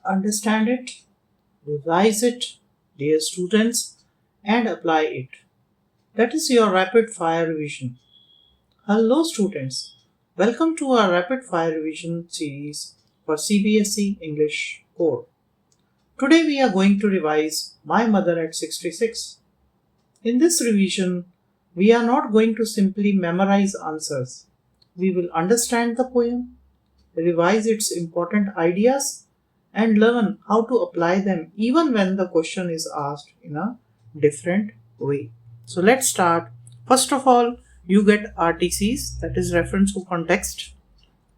understand it, revise it, dear students, and apply it. That is your rapid fire revision. Hello, students. Welcome to our rapid fire revision series for CBSE English Core. Today we are going to revise My Mother at 66. In this revision, we are not going to simply memorize answers. We will understand the poem, revise its important ideas, and learn how to apply them even when the question is asked in a different way. So let's start. First of all, you get RTCs, that is reference to context,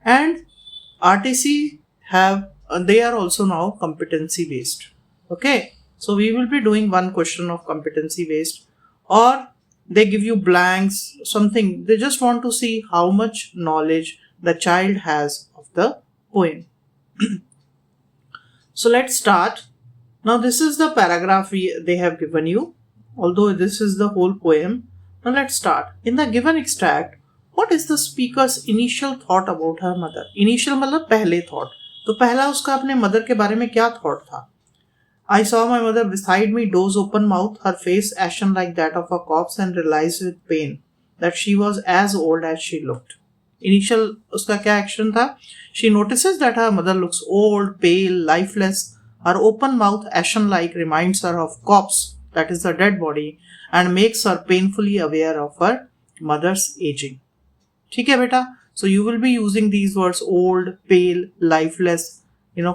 and RTC they are also now competency based. Okay, so we will be doing one question of competency based, or they give you blanks, something. They just want to see how much knowledge the child has of the poem. So let's start. Now this is the paragraph they have given you, although this is the whole poem. Now let's start. In the given extract, what is the speaker's initial thought about her mother? Initial मतलब पहले thought. तो पहला उसका अपने mother के बारे में क्या थॉट था? I saw my mother beside me, doors open mouth, her face ashen like that of a corpse, and realized with pain that she was as old as she looked. Initial उसका क्या action था? She notices that her mother looks old, pale, lifeless. Her open mouth, ashen like, reminds her of corpse, that is the dead body, and makes her painfully aware of her mother's aging. ठीक है बेटा? So you will be using these words old, pale, lifeless,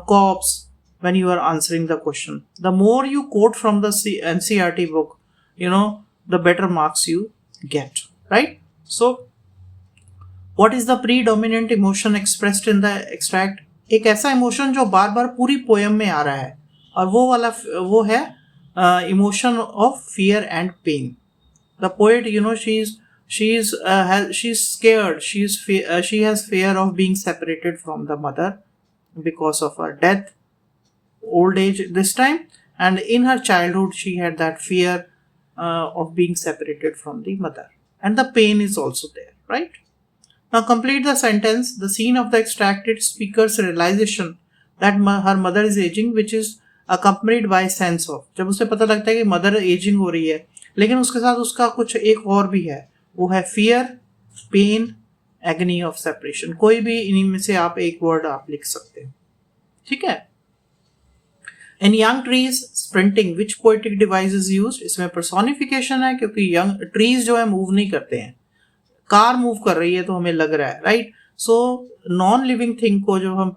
corpse when you are answering the question. The more you quote from the NCERT book, the better marks you get, right? So what is the predominant emotion expressed in the extract? एक ऐसा emotion जो बार बार पूरी poem में आ रहा है, और वो है emotion of fear and pain. The poet, she's scared. She has fear of being separated from the mother because of her death, old age this time, and in her childhood she had that fear of being separated from the mother, and the pain is also there, right? Now complete the sentence. The scene of the extracted speaker's realization that her mother is aging, which is accompanied by sense of. जब उसे पता लगता है कि mother ageing हो रही है, लेकिन उसके साथ उसका कुछ एक और भी है, वो है fear, pain, agony of separation. कोई भी इन्हीं में से आप एक वर्ड आप लिख सकते हैं. ठीक है. In young trees sprinting, which poetic device is used? इसमें पर्सोनिफिकेशन है, क्योंकि यंग ट्रीज जो है मूव नहीं करते हैं. कार मूव कर रही है तो हमें लग रहा है, right? So non living thing को जो हम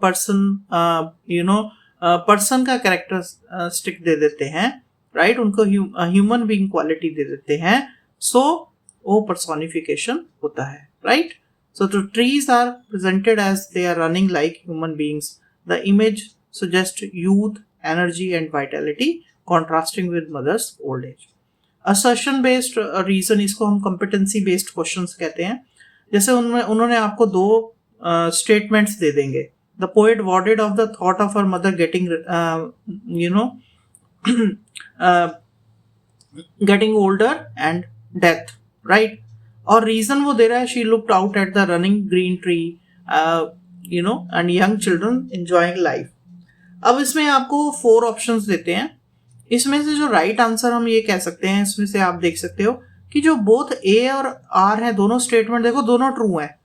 पर्सन का कैरेक्टरिस्टिक दे देते हैं, राइट? उनको ह्यूमन बीइंग क्वालिटी दे देते हैं. सो वो पर्सोनिफिकेशन होता है, right? So the trees are presented as they are running like human beings. The image suggest youth, energy and vitality, contrasting with mother's old age. Assertion based reason, इसको हम competency based questions कहते हैं. जैसे उन्होंने आपको दो statements दे देंगे. The poet warded off the thought of her mother getting older and death, right? और रीजन वो दे रहा है, she looked out at the running green tree, and young children enjoying life. अब इसमें आपको 4 ऑप्शंस देते हैं. इसमें से जो राइट आंसर हम ये कह सकते हैं, इसमें से आप देख सकते हो कि जो बोथ ए और आर है, दोनों स्टेटमेंट देखो, दोनों ट्रू हैं.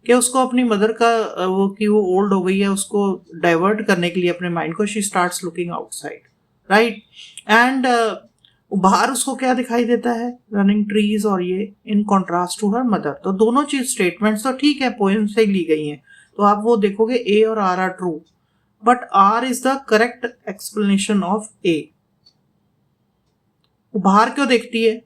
कि उसको अपनी मदर का वो ओल्ड हो गई है, उसको डाइवर्ट करने के लिए अपने माइंड को, she starts looking outside, right? And बाहर उसको क्या दिखाई देता है? रनिंग ट्रीज, और ये in contrast to her mother. तो दोनों चीज स्टेटमेंट्स तो ठीक है, पोएम से ली गई हैं, तो आप वो देखोगे ए और R true, but R is the correct explanation of A. बाहर क्यों देखती है,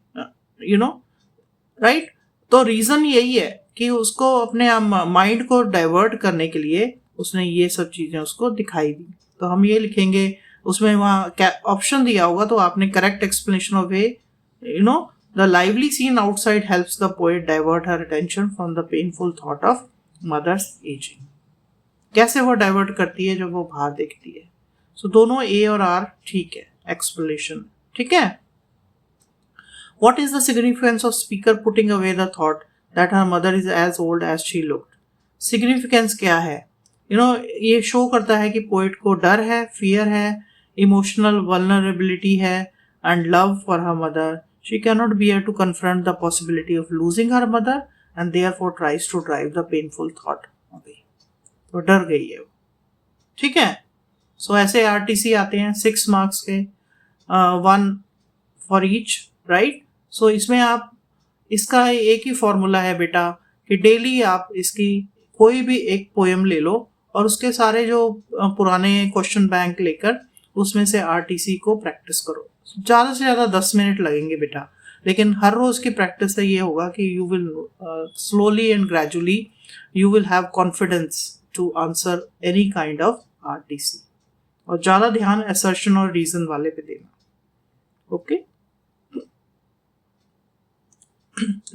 राइट? तो रीजन यही है कि उसको अपने माइंड को डाइवर्ट करने के लिए उसने ये सब चीजें उसको दिखाई दी. तो हम ये लिखेंगे, उसमें वहां ऑप्शन दिया होगा, तो आपने correct explanation of A, the lively scene outside helps the poet divert her attention from the painful thought of mother's ageing. कैसे वो डाइवर्ट करती है जब वो बाहर देखती है. सो दोनों ए और आर ठीक है एक्सप्लेनेशन. ठीक है. What is the significance of speaker putting away the thought that her mother is as old as she looked? Significance क्या है? ये शो करता है कि पोएट को डर है, फियर है, इमोशनल वल्नरेबिलिटी है and love for her mother. She can not bear to confront the possibility of losing her mother and therefore tries to drive the painful thought away. तो डर गई है वो. ठीक है. सो ऐसे आरटीसी आते हैं 6 मार्क्स के, 1 फॉर ईच, राइट. सो इसमें आप, इसका एक ही फॉर्मूला है बेटा कि डेली आप इसकी कोई भी एक पोएम ले लो और उसके सारे जो पुराने क्वेश्चन बैंक लेकर उसमें से आरटीसी को प्रैक्टिस करो. ज़्यादा से ज़्यादा 10 मिनट लगेंगे बेटा, लेकिन हर रोज़ की प्रैक्टिस से ये होगा कि you will slowly and gradually you will have confidence to answer any kind of RTC. और ज़्यादा ध्यान असर्शन और रीजन वाले पे देना. Okay,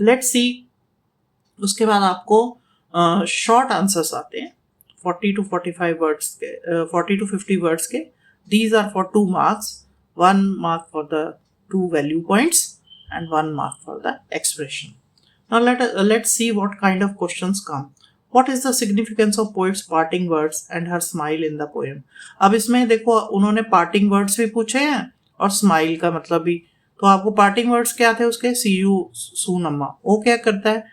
let's see. उसके बाद आपको शॉर्ट आंसर्स आते हैं 40 to 45 वर्ड्स के, 40 to 50 वर्ड्स के. These are for 2 marks, 1 mark for the 2 value points and 1 mark for the expression. Now let's see what kind of questions come. What is the significance of poet's parting words and her smile in the poem? अब इसमें देखो उन्होंने parting words भी पूछे हैं और smile का मतलब भी. तो आपको parting words क्या थे उसके? See you soon अम्मा. वो क्या करता है?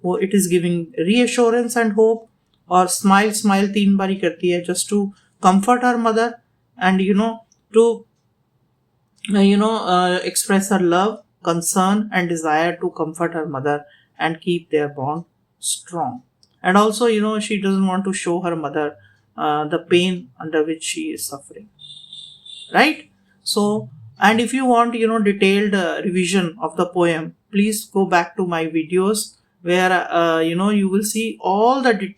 वो it is giving reassurance and hope. और smile 3 बारी करती है just to comfort her mother and to express her love, concern and desire to comfort her mother and keep their bond strong. And also she doesn't want to show her mother the pain under which she is suffering, right? So, and if you want detailed revision of the poem, please go back to my videos where you will see all the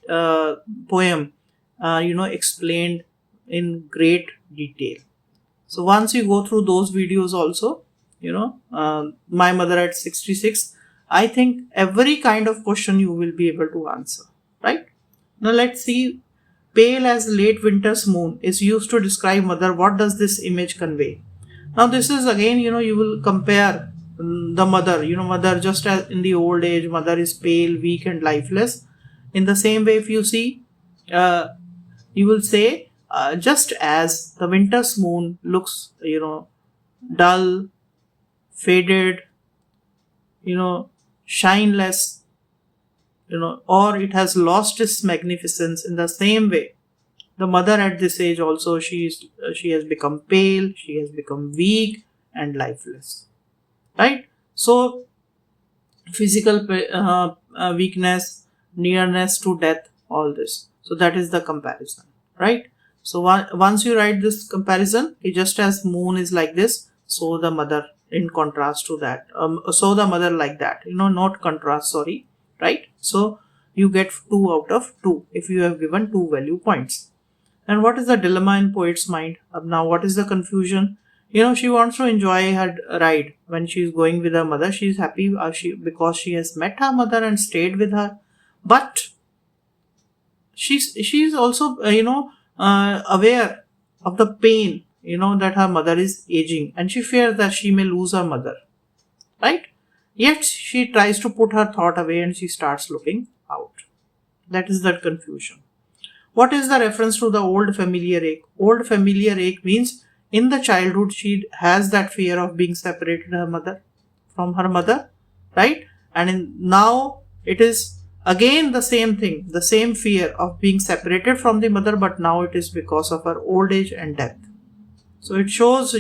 poem explained in great detail. So once you go through those videos also, My Mother at 66, I think every kind of question you will be able to answer, right? Now let's see. Pale as late winter's moon is used to describe mother. What does this image convey? Now this is again, you will compare the mother. Mother just as in the old age, mother is pale, weak and lifeless. In the same way, if you see, you will say, just as the winter's moon looks, dull, faded, shineless, or it has lost its magnificence. In the same way, the mother at this age also, she has become pale, she has become weak and lifeless, right? So physical weakness, nearness to death, all this. So that is the comparison, right? So once you write this comparison, just as moon is like this, so the mother in contrast to that, so the mother like that, not contrast, sorry, right? So you get 2 out of 2 if you have given 2 value points. And what is the dilemma in poet's mind? Now what is the confusion? She wants to enjoy her ride when she is going with her mother. She is happy because she has met her mother and stayed with her. But she is also aware of the pain, that her mother is aging, and she fears that she may lose her mother, right? Yet she tries to put her thought away and she starts looking out. That is the confusion. What is the reference to the old familiar ache? Old familiar ache means in the childhood she has that fear of being separated from her mother, right? And now it is again the same thing, the same fear of being separated from the mother, but now it is because of her old age and death. So it shows,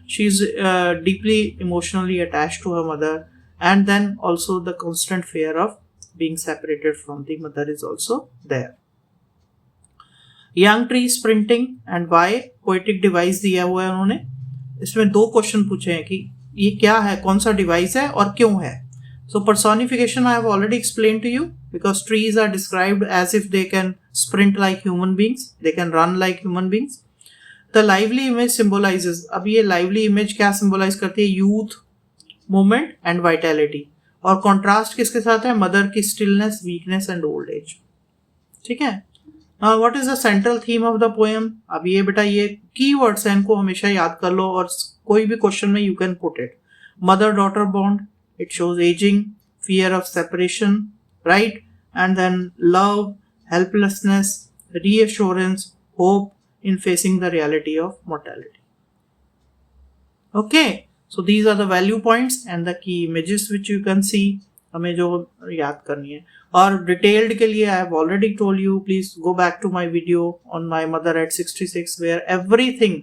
she's deeply emotionally attached to her mother, and then also the constant fear of being separated from the mother is also there. Young tree sprinting and why, poetic device दिया हुआ है उन्होंने. इसमें 2 question पूछे हैं कि ये क्या है, कौन सा डिवाइस है और क्यों है. So personification I have already explain to you, because trees are described as if they can sprint like human beings, they can run like human beings. The lively image symbolizes, अब ये lively image क्या symbolize करती है? Youth, movement and vitality. और contrast किसके साथ है? Mother की stillness, weakness and old age. ठीक है. What is the central theme of the poem? अब ये बेटा ये कीवर्ड्स हैं, इनको हमेशा याद कर लो और कोई भी क्वेश्चन में you can put it. Mother daughter bond, it shows ageing, fear of separation, right? And then love, helplessness, reassurance, hope in facing the reality of mortality. Okay, so these are the value points and the key images which you can see. हमें जो याद करनी है, और detailed के लिए I have already told you, please go back to my video on my mother at 66 where everything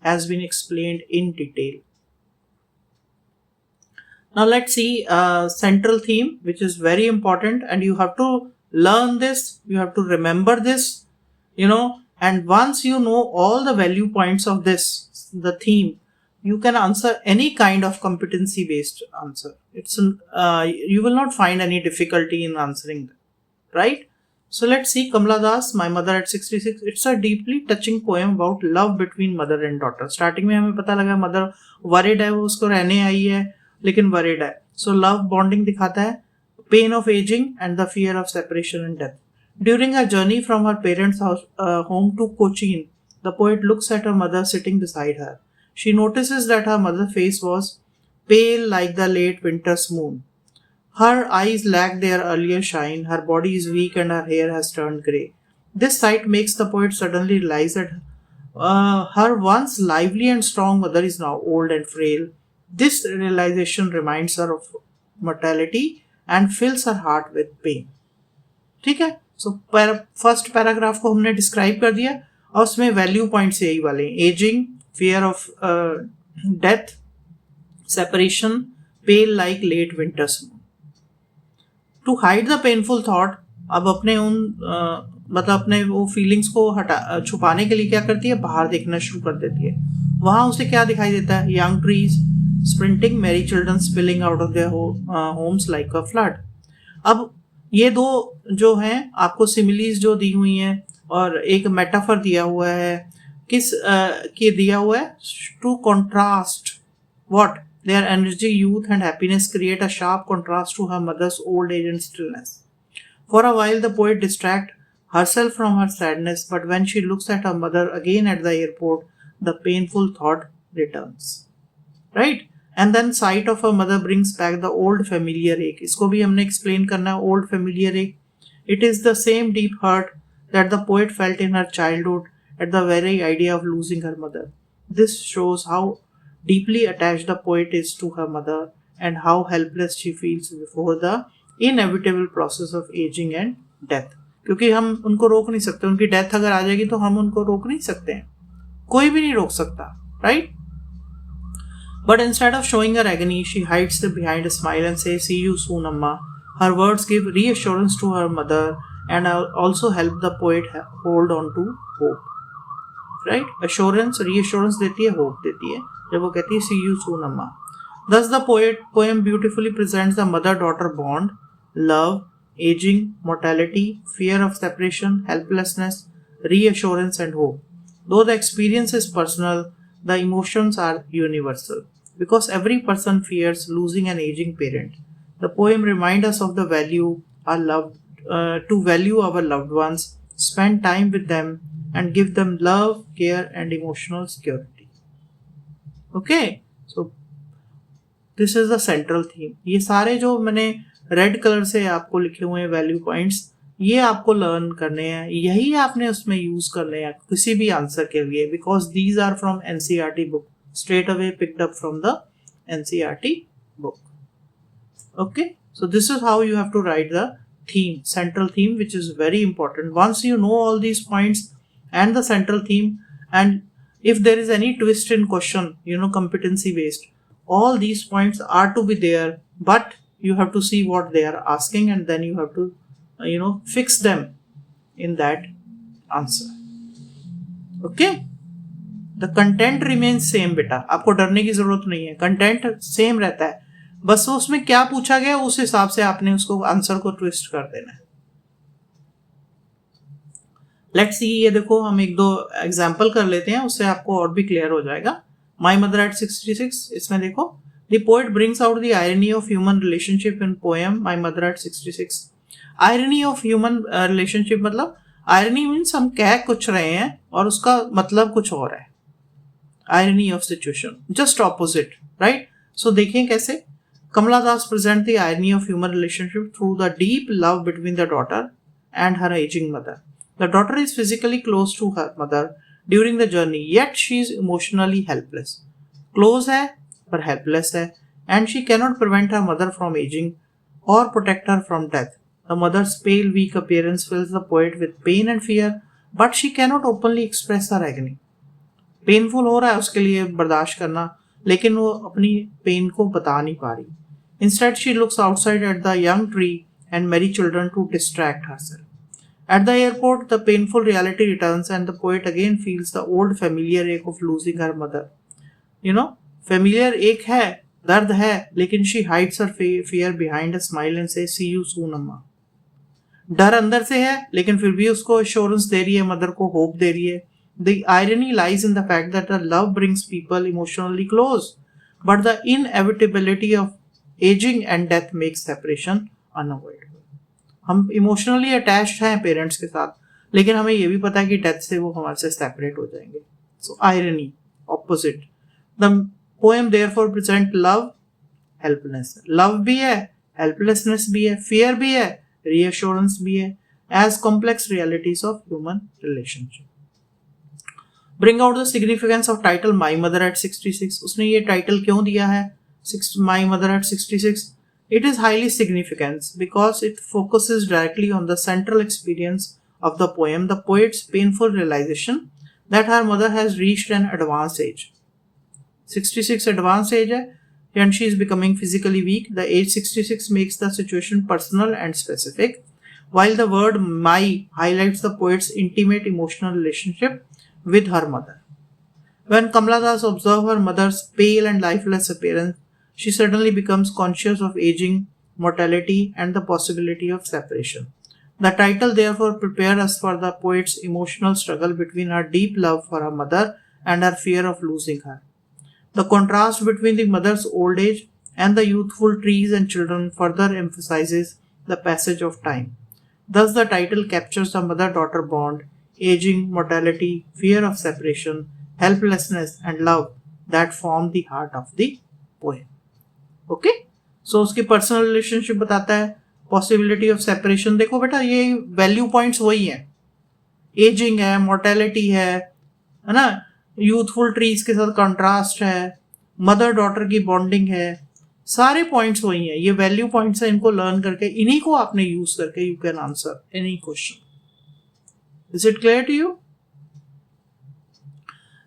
has been explained in detail. Now let's see central theme, which is very important, and you have to learn this, you have to remember this, and once you know all the value points of this, the theme, you can answer any kind of competency based answer. You will not find any difficulty in answering them, right? So let's see Kamala Das, My Mother at 66. It's a deeply touching poem about love between mother and daughter. Starting में हमें पता लगा mother worried है, वो उसको रहने आई है लेकिन worried है. So love bonding दिखाता है, pain of aging and the fear of separation and death. During her journey from her parents' house, home to Cochin, the poet looks at her mother sitting beside her. She notices that her mother's face was pale like the late winter's moon. Her eyes lack their earlier shine, her body is weak and her hair has turned grey. This sight makes the poet suddenly realize that her once lively and strong mother is now old and frail. This realization reminds her of mortality and fills her heart with pain. ठीक है, so first paragraph को हमने describe कर दिया और उसमें value points यही वाले हैं: ageing, fear of death, separation, pale like late winter's moon. To hide the painful thought, अब अपने अपने वो फीलिंग्स को छुपाने के लिए क्या करती है, बाहर देखना शुरू कर देती है. वहां उसे क्या दिखाई देता है? Young trees sprinting, Mary children spilling out of their homes like a flood. अब ये दो जो हैं आपको सिमिलीज जो दी हुई हैं और एक मेटाफर दिया हुआ है, किस के दिया हुआ है? To contrast what their energy, youth and happiness create a sharp contrast to her mother's old age and stillness. For a while the poet distracts herself from her sadness, but when she looks at her mother again at the airport, the painful thought returns. Right? And then sight of her mother brings back the old familiar ache. इसको भी हमने explain करना है. Old familiar ache. It is the same deep hurt that the poet felt in her childhood at the very idea of losing her mother. This shows how deeply attached the poet is to her mother and how helpless she feels before the inevitable process of aging and death. क्योंकि हम उनको रोक नहीं सकते, उनकी death अगर आ जाएगी तो हम उनको रोक नहीं सकते हैं, कोई भी नहीं रोक सकता, right? But instead of showing her agony, she hides behind a smile and says, "See you soon, Amma." Her words give reassurance to her mother and also help the poet hold on to hope. Right? Assurance, reassurance देती है, hope देती है जब वो कहती है "See you soon, Amma." Thus, the poem beautifully presents the mother-daughter bond, love, aging, mortality, fear of separation, helplessness, reassurance, and hope. Though the experience is personal, the emotions are universal. Because every person fears losing an aging parent, the poem reminds us of the value to value our loved ones, spend time with them, and give them love, care, and emotional security. Okay, so this is the central theme. ये सारे जो मैंने red colour से आपको लिखे हुए हैं value points, ये आपको लर्न करने हैं, यही आपने उसमें यूज करने हैं किसी भी आंसर के लिए, because these are from NCERT book, straight away picked up from the NCERT book. Okay, so this is how you have to write the theme, central theme, which is very important. Once you know all these points and the central theme, and if there is any twist in question, competency based, all these points are to be there, but you have to see what they are asking and then you have to fix them in that answer. Okay, the content remains same बेटा, आपको डरने की जरूरत नहीं है, content same रहता है, बस उसमें क्या पूछा गया उस हिसाब से आपने उसको आंसर को ट्विस्ट कर देना है. लेट्स सी, ये देखो हम एक दो एग्जांपल कर लेते हैं, उससे आपको और भी क्लियर हो जाएगा. माई मदर एट 66, इसमें देखो, the poet brings out the irony of human relationship in poem my mother at 66. Irony of human relationship मतलब, आयरनी मीन्स हम कह कुछ रहे हैं और उसका मतलब कुछ और है. Irony of situation, just opposite, right? So देखें कैसे Kamala Das present the irony of human relationship through the deep love between the daughter and her aging mother. The daughter is physically close to her mother during the journey, yet she is emotionally helpless. Close है पर helpless है, and she cannot prevent her mother from aging or protect her from death. The mother's pale, weak appearance fills the poet with pain and fear, but she cannot openly express her agony. Painful हो रहा है उसके लिए बर्दाश्त करना, लेकिन वो अपनी पेन को बता नहीं पा रही. Instead, she looks outside at the young tree and merry children to distract herself. At the airport, the painful reality returns and the poet again feels the old familiar ache of losing her mother. You know, familiar ache है, दर्द है, लेकिन she hides her fear behind a smile and says, see you soon, अम्मा. डर अंदर से है, लेकिन फिर भी उसको assurance दे रही है, मदर को hope दे रही है. The irony lies in the fact that the love brings people emotionally close, but the inevitability of aging and death makes separation unavoidable. हम इमोशनली अटैच्ड हैं पेरेंट्स के साथ, लेकिन हमें ये भी पता है कि डेथ से वो हमारे से सेपरेट हो जाएंगे. So irony, opposite. The poem therefore present love, helpless. Love भी है, हेल्पलेसनेस भी है, फियर भी है, रीअश्योरेंस भी है, as complex realities of human relationship. Bring out the significance of title my mother at 66. उसने ये टाइटल क्यों दिया है my mother at 66? It is highly significant because it focuses directly on the central experience of the poem, the poet's painful realization that her mother has reached an advanced age. 66 advanced age hai, and she is becoming physically weak. The age 66 makes the situation personal and specific, while the word my highlights the poet's intimate emotional relationship with her mother. When Kamala Das observes her mother's pale and lifeless appearance, she suddenly becomes conscious of aging, mortality, and the possibility of separation. The title therefore prepares us for the poet's emotional struggle between her deep love for her mother and her fear of losing her. The contrast between the mother's old age and the youthful trees and children further emphasizes the passage of time. Thus, the title captures the mother-daughter bond, aging, mortality, fear of separation, helplessness, and love that form the heart of the poem. Okay, so उसकी personal relationship बताता है, possibility of separation. देखो बेटा, ये value points वही हैं. Ageing है, mortality है ना, यूथफुल ट्रीज के साथ कंट्रास्ट है, मदर डॉटर की बॉन्डिंग है, सारे पॉइंट्स वही हैं. ये वैल्यू पॉइंट्स हैं, इनको लर्न करके इन्हीं को आपने यूज करके you can answer any question. Is it clear to you?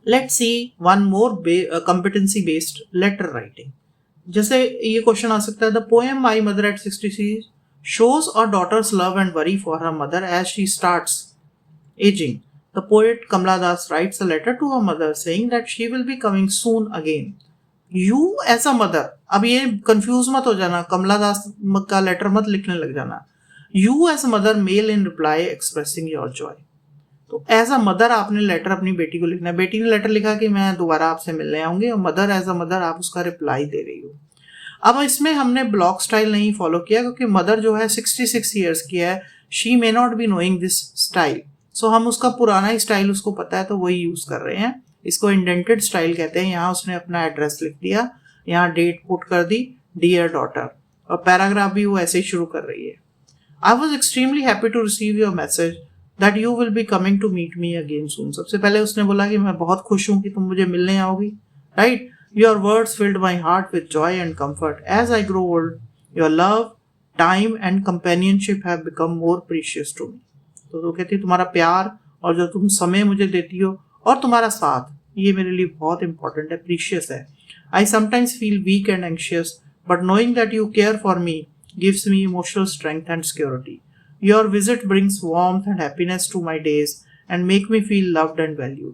Let's see one more competency based letter writing. जैसे ये क्वेश्चन आ सकता है, the poem my mother at 66 shows a daughter's love and worry for her mother as she starts aging. The poet Kamala Das writes a letter to her mother saying that she will be coming soon again. You as a mother, अब ये confuse मत हो जाना, कमला दास का letter मत लिखने लग जाना. You as a mother mail in reply expressing your joy. तो एज अ मदर आपने लेटर अपनी बेटी को लिखना है. बेटी ने लेटर लिखा कि मैं दोबारा आपसे मिलने आऊंगी, और मदर एज अ मदर आप उसका रिप्लाई दे रही हो. अब इसमें हमने ब्लॉक स्टाइल नहीं फॉलो किया, क्योंकि मदर जो है 66 ईयर्स की है, she may not be knowing this style. So हम उसका पुराना ही स्टाइल उसको पता है, तो वही यूज कर रहे हैं. इसको इंडेंटेड स्टाइल कहते हैं. यहाँ उसने अपना एड्रेस लिख दिया, यहाँ डेट पुट कर दी, डियर डॉटर, और पैराग्राफ भी वो ऐसे ही शुरू कर रही है. I was extremely happy to receive your message that you will be coming to meet me again soon. सबसे पहले उसने बोला कि मैं बहुत खुश हूँ कि तुम मुझे मिलने आओगी. Right? Your words filled my heart with joy and comfort. As I grow old, your love, time and companionship have become more precious to me. तो कहती तुम्हारा प्यार और जो तुम समय मुझे देती हो और तुम्हारा साथ, ये मेरे लिए बहुत important है, precious है. I sometimes feel weak and anxious, but knowing that you care for me gives me emotional strength and security. Your visit brings warmth and happiness to my days and make me feel loved and valued.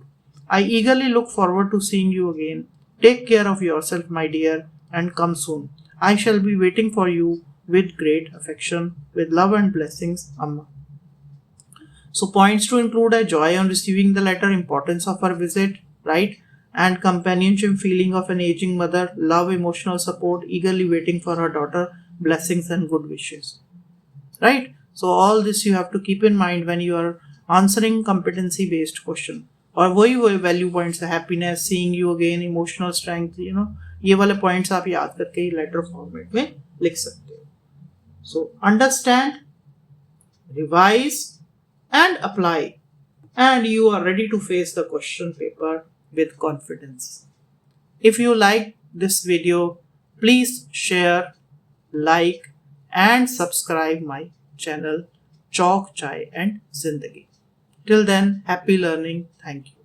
I eagerly look forward to seeing you again. Take care of yourself, my dear, and come soon. I shall be waiting for you with great affection. With love and blessings, Amma. So points to include a joy on receiving the letter, importance of her visit, right? And companionship feeling of an aging mother, love, emotional support, eagerly waiting for her daughter, blessings and good wishes. Right? So all this you have to keep in mind when you are answering competency based question. और वही value points है, happiness, seeing you again, emotional strength, you know, ये वाले points आप याद करके ही letter format में लिख सकते हो. So understand, revise, and apply, and you are ready to face the question paper with confidence. If you like this video, please share, like, and subscribe my channel Chalk Chai and Zindagi. Till then, happy learning. Thank you.